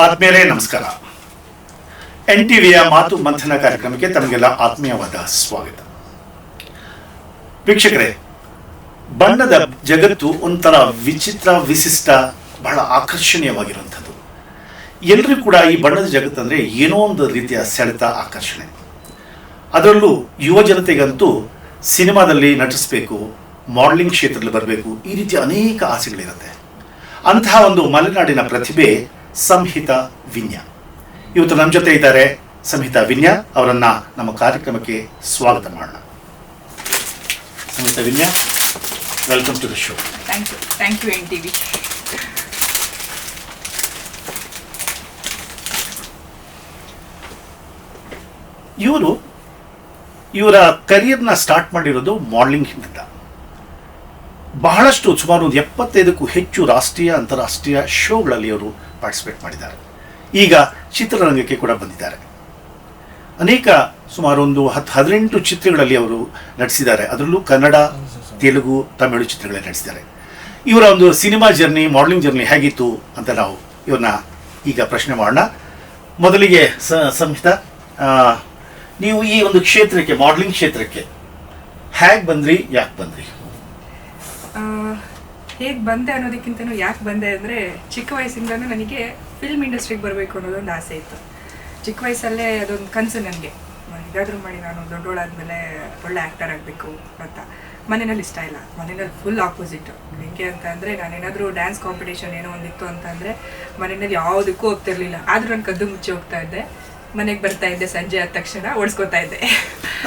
ಆತ್ಮೀಯರೇ ನಮಸ್ಕಾರ. NTVಯ ಮಾತು ಮಂಥನ ಕಾರ್ಯಕ್ರಮಕ್ಕೆ ತಮಗೆಲ್ಲ ಆತ್ಮೀಯವಾದ ಸ್ವಾಗತ. ವೀಕ್ಷಕರೇ, ಬಣ್ಣದ ಜಗತ್ತು ಒಂಥರ ವಿಚಿತ್ರ, ವಿಶಿಷ್ಟ, ಬಹಳ ಆಕರ್ಷಣೀಯವಾಗಿರುವಂಥದ್ದು. ಎಲ್ಲರೂ ಕೂಡ ಈ ಬಣ್ಣದ ಜಗತ್ತಂದರೆ ಏನೋ ಒಂದು ರೀತಿಯ ಸೆಳೆತ, ಆಕರ್ಷಣೆ. ಅದರಲ್ಲೂ ಯುವ ಜನತೆಗಂತೂ ಸಿನಿಮಾದಲ್ಲಿ ನಟಿಸಬೇಕು, ಮಾಡಲಿಂಗ್ ಕ್ಷೇತ್ರದಲ್ಲಿ ಬರಬೇಕು, ಈ ರೀತಿಯ ಅನೇಕ ಆಸೆಗಳಿರುತ್ತೆ. ಅಂತಹ ಒಂದು ಮಲೆನಾಡಿನ ಪ್ರತಿಭೆ ಸಂಹಿತಾ ವಿನ್ಯ. ಇವತ್ತು ನಮ್ಮ ಜೊತೆ ಇದ್ದಾರೆ ಸಂಹಿತಾ ವಿನ್ಯ. ಅವರನ್ನ ನಮ್ಮ ಕಾರ್ಯಕ್ರಮಕ್ಕೆ ಸ್ವಾಗತ ಮಾಡೋಣ. Samhita Vinya, welcome to the show. Thank you NTV. ಇವರ ಕರಿಯರ್ನ ಸ್ಟಾರ್ಟ್ ಮಾಡಿರೋದು ಮಾಡಲಿಂಗ್ನಿಂದ. ಬಹಳಷ್ಟು, ಸುಮಾರು 75ಕ್ಕೂ ಹೆಚ್ಚು ರಾಷ್ಟ್ರೀಯ ಅಂತಾರಾಷ್ಟ್ರೀಯ ಶೋಗಳಲ್ಲಿ ಅವರು ಪಾರ್ಟಿಸಿಪೇಟ್ ಮಾಡಿದ್ದಾರೆ. ಈಗ ಚಿತ್ರರಂಗಕ್ಕೆ ಕೂಡ ಬಂದಿದ್ದಾರೆ. ಅನೇಕ, ಸುಮಾರು ಒಂದು 18 ಚಿತ್ರಗಳಲ್ಲಿ ಅವರು ನಟಿಸಿದ್ದಾರೆ. ಅದರಲ್ಲೂ ಕನ್ನಡ, ತೆಲುಗು, ತಮಿಳು ಚಿತ್ರಗಳಲ್ಲಿ ನಟಿಸಿದ್ದಾರೆ. ಇವರ ಒಂದು ಸಿನಿಮಾ ಜರ್ನಿ, ಮಾಡಲಿಂಗ್ ಜರ್ನಿ ಹೇಗಿತ್ತು ಅಂತ ನಾವು ಇವ್ರನ್ನ ಈಗ ಪ್ರಶ್ನೆ ಮಾಡೋಣ. ಮೊದಲಿಗೆ ಸಂಹಿತಾ, ನೀವು ಈ ಒಂದು ಕ್ಷೇತ್ರಕ್ಕೆ, ಮಾಡಲಿಂಗ್ ಕ್ಷೇತ್ರಕ್ಕೆ ಹೇಗೆ ಬಂದ್ರಿ, ಯಾಕೆ ಬಂದ್ರಿ? ಹೇಗೆ ಬಂದೆ ಅನ್ನೋದಕ್ಕಿಂತನೂ ಯಾಕೆ ಬಂದೆ ಅಂದರೆ, ಚಿಕ್ಕ ವಯಸ್ಸಿಂದನೂ ನನಗೆ ಫಿಲ್ಮ್ ಇಂಡಸ್ಟ್ರಿಗೆ ಬರಬೇಕು ಅನ್ನೋದೊಂದು ಆಸೆ ಇತ್ತು. ಚಿಕ್ಕ ವಯಸ್ಸಲ್ಲೇ ಅದೊಂದು ಕನಸು ನನಗೆ. ಹೇಗಾದರೂ ಮಾಡಿ ನಾನು ದೊಡ್ಡೋಳಾದ್ಮೇಲೆ ಒಳ್ಳೆ ಆ್ಯಕ್ಟರ್ ಆಗಬೇಕು ಅಂತ. ಮನೆಯಲ್ಲಿ ಇಷ್ಟ ಇಲ್ಲ, ಮನೆಯಲ್ಲಿ ಫುಲ್ ಆಪೋಸಿಟ್. ಹೆಂಗೆ ಅಂತ ಅಂದರೆ, ನಾನೇನಾದರೂ ಡ್ಯಾನ್ಸ್ ಕಾಂಪಿಟೇಷನ್ ಏನೋ ಒಂದಿತ್ತು ಅಂತಂದರೆ ಮನೆಯಲ್ಲಿ ಯಾವುದಕ್ಕೂ ಹೋಗ್ತಿರ್ಲಿಲ್ಲ. ಆದರೂ ನಾನು ಕದ್ದು ಮುಚ್ಚಿ ಹೋಗ್ತಾ ಇದ್ದೆ. ಮನೆಗೆ ಬರ್ತಾ ಇದ್ದೆ, ಸಂಜೆ ಆದ ತಕ್ಷಣ ಓಡಿಸ್ಕೊತಾ ಇದ್ದೆ.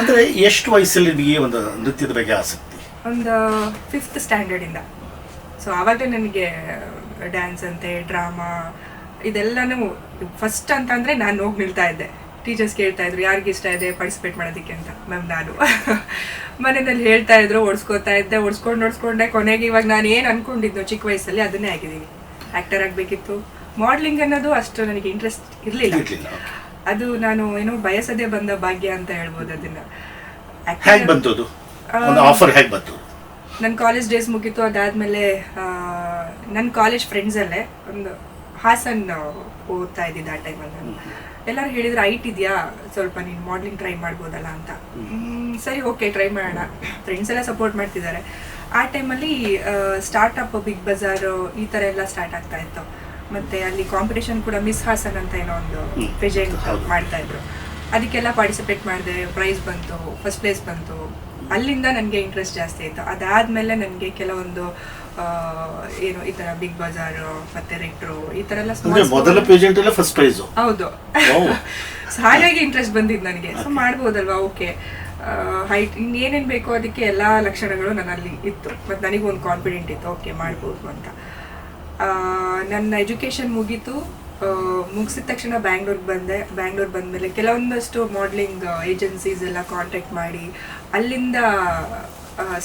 ಅಂದರೆ ಎಷ್ಟು ವಯಸ್ಸಲ್ಲಿ ನಿಮಗೆ ಒಂದು ನೃತ್ಯದ ಬಗ್ಗೆ ಆಸಕ್ತಿ? ಒಂದು 5th ಸ್ಟ್ಯಾಂಡರ್ಡಿಂದ. ಸೊ ಆವಾಗಲೇ ನನಗೆ ಡ್ಯಾನ್ಸ್ ಅಂತೆ, ಡ್ರಾಮಾ, ಇದೆಲ್ಲನೂ ಫಸ್ಟ್ ಅಂತಂದರೆ ನಾನು ಹೋಗಿ ನಿಲ್ತಾ ಇದ್ದೆ. ಟೀಚರ್ಸ್ ಕೇಳ್ತಾ ಇದ್ರು ಯಾರಿಗೆ ಇಷ್ಟ ಇದೆ ಪಾರ್ಟಿಸಿಪೇಟ್ ಮಾಡೋದಕ್ಕೆ ಅಂತ. ಮ್ಯಾಮ್ ನಾನು ಮನೆಯಲ್ಲಿ ಹೇಳ್ತಾ ಇದ್ರು, ಓಡಿಸ್ಕೋತಾ ಇದ್ದೆ. ಓಡಿಸ್ಕೊಂಡೆ ಕೊನೆಗೆ ಇವಾಗ ನಾನು ಏನು ಅಂದ್ಕೊಂಡಿದ್ದು ಚಿಕ್ಕ ವಯಸ್ಸಲ್ಲಿ ಅದನ್ನೇ ಆಗಿದ್ದೀನಿ. ಆ್ಯಕ್ಟರ್ ಆಗಬೇಕಿತ್ತು. ಮಾಡಲಿಂಗ್ ಅನ್ನೋದು ಅಷ್ಟು ನನಗೆ ಇಂಟ್ರೆಸ್ಟ್ ಇರಲಿಲ್ಲ. ಅದು ನಾನು ಏನೋ ಬಯಸದೇ ಬಂದ ಭಾಗ್ಯ ಅಂತ ಹೇಳ್ಬೋದು. ಅದನ್ನ ಹೇಗೆ ಬಂತು ಅದು ಆಫರ್? ಹೇಗೆ ಬಂತು? ನನ್ನ ಕಾಲೇಜ್ ಡೇಸ್ ಮುಗೀತು. ಅದಾದಮೇಲೆ ನನ್ನ ಕಾಲೇಜ್ ಫ್ರೆಂಡ್ಸಲ್ಲೇ ಒಂದು ಹಾಸನ್ ಓದ್ತಾ ಇದ್ದಿದ್ದು ಆ ಟೈಮಲ್ಲಿ. ಎಲ್ಲರೂ ಹೇಳಿದ್ರು ಐಟ್ ಇದೆಯಾ, ಸ್ವಲ್ಪ ನೀನು ಮಾಡಲಿಂಗ್ ಟ್ರೈ ಮಾಡ್ಬೋದಲ್ಲ ಅಂತ. ಸರಿ, ಓಕೆ, ಟ್ರೈ ಮಾಡೋಣ. ಫ್ರೆಂಡ್ಸ್ ಎಲ್ಲ ಸಪೋರ್ಟ್ ಮಾಡ್ತಿದ್ದಾರೆ. ಆ ಟೈಮಲ್ಲಿ ಸ್ಟಾರ್ಟಪ್, ಬಿಗ್ ಬಜಾರ್, ಈ ಥರ ಎಲ್ಲ ಸ್ಟಾರ್ಟ್ ಆಗ್ತಾ ಇತ್ತು. ಮತ್ತು ಅಲ್ಲಿ ಕಾಂಪಿಟೇಷನ್ ಕೂಡ ಮಿಸ್ ಹಾಸನ್ ಅಂತ ಏನೋ ಒಂದು ಪ್ರೆಸೆಂಟ್ ಮಾಡ್ತಾಯಿದ್ರು. ಅದಕ್ಕೆಲ್ಲ ಪಾರ್ಟಿಸಿಪೇಟ್ ಮಾಡಿದೆ. ಪ್ರೈಸ್ ಬಂತು, ಫಸ್ಟ್ ಪ್ಲೇಸ್ ಬಂತು. ಅಲ್ಲಿಂದ ನನಗೆ ಇಂಟ್ರೆಸ್ಟ್ ಜಾಸ್ತಿ ಆಯಿತು. ಅದಾದಮೇಲೆ ನನಗೆ ಕೆಲವೊಂದು ಏನು ಈ ಥರ ಬಿಗ್ ಬಜಾರ್ ಮತ್ತು ರೆಟ್ರೋ ಈ ಥರ ಎಲ್ಲ ಮೊದಲ ಪ್ರೆಸೆಂಟ್ ಎಲ್ಲ ಫಸ್ಟ್ ಪ್ರೈಸ್. ಹೌದು. ಹಾಗಾಗಿ ಇಂಟ್ರೆಸ್ಟ್ ಬಂದಿದ್ದು ನನಗೆ. ಸೊ ಮಾಡ್ಬೋದಲ್ವಾ, ಓಕೆ, ಹೈಟ್ ಇನ್ನೇನೇನು ಬೇಕೋ ಅದಕ್ಕೆ ಎಲ್ಲ ಲಕ್ಷಣಗಳು ನನ್ನಲ್ಲಿ ಇತ್ತು. ಮತ್ತು ನನಗೊಂದು ಕಾನ್ಫಿಡೆಂಟ್ ಇತ್ತು, ಓಕೆ ಮಾಡ್ಬೋದು ಅಂತ. ನನ್ನ ಎಜುಕೇಷನ್ ಮುಗೀತು. ಮುಗಿಸಿದ ತಕ್ಷಣ ಬ್ಯಾಂಗ್ಳೂರ್ಗೆ ಬಂದೆ. ಬ್ಯಾಂಗ್ಳೂರ್ ಬಂದಮೇಲೆ ಕೆಲವೊಂದಷ್ಟು ಮಾಡಲಿಂಗ್ ಏಜೆನ್ಸೀಸ್ ಎಲ್ಲ ಕಾಂಟ್ಯಾಕ್ಟ್ ಮಾಡಿ ಅಲ್ಲಿಂದ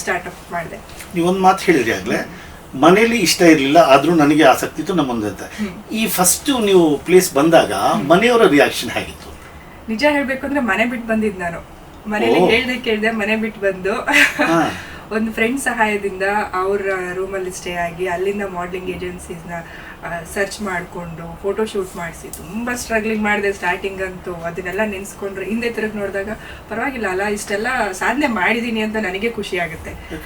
ಸ್ಟಾರ್ಟಪ್ ಮಾಡಿದೆ. ನೀವೊಂದು ಮಾತು ಹೇಳಿದ್ರಿ ಆಗಲೇ, ಮನೇಲಿ ಇಷ್ಟ ಇರಲಿಲ್ಲ, ಆದರೂ ನನಗೆ ಆಸಕ್ತಿ ಇತ್ತು ನಮ್ಮೊಂದಂತ. ಈ ಫಸ್ಟ್ ನೀವು ಪ್ಲೇಸ್ ಬಂದಾಗ ಮನೆಯವರ ರಿಯಾಕ್ಷನ್ ಹೇಗಿತ್ತು? ನಿಜ ಹೇಳಬೇಕು ಅಂದರೆ ಮನೆ ಬಿಟ್ಟು ಬಂದಿದ್ದು ನಾನು. ಮನೇಲಿ ಕೇಳಿದೆ, ಮನೆ ಬಿಟ್ಟು ಬಂದು ಒಂದು ಫ್ರೆಂಡ್ ಸಹಾಯದಿಂದ ಅವ್ರ ರೂಮಲ್ಲಿ ಸ್ಟೇ ಆಗಿ ಅಲ್ಲಿಂದ ಮಾಡಲಿಂಗ್ ಏಜೆನ್ಸೀಸ್ನ ಸರ್ಚ್ ಮಾಡಿಕೊಂಡು ಫೋಟೋ ಶೂಟ್ ಮಾಡಿಸಿ ತುಂಬ ಸ್ಟ್ರಗ್ಲಿಂಗ್ ಮಾಡಿದೆ ಸ್ಟಾರ್ಟಿಂಗ್ ಅಂತೂ. ಅದನ್ನೆಲ್ಲ ನೆನೆಸ್ಕೊಂಡ್ರೆ ಹಿಂದೆ ತಿರುಗಿ ನೋಡಿದಾಗ ಪರವಾಗಿಲ್ಲ ಅಲ್ಲ, ಇಷ್ಟೆಲ್ಲ ಸಾಧನೆ ಮಾಡಿದ್ದೀನಿ ಅಂತ ನನಗೆ ಖುಷಿ ಆಗುತ್ತೆ.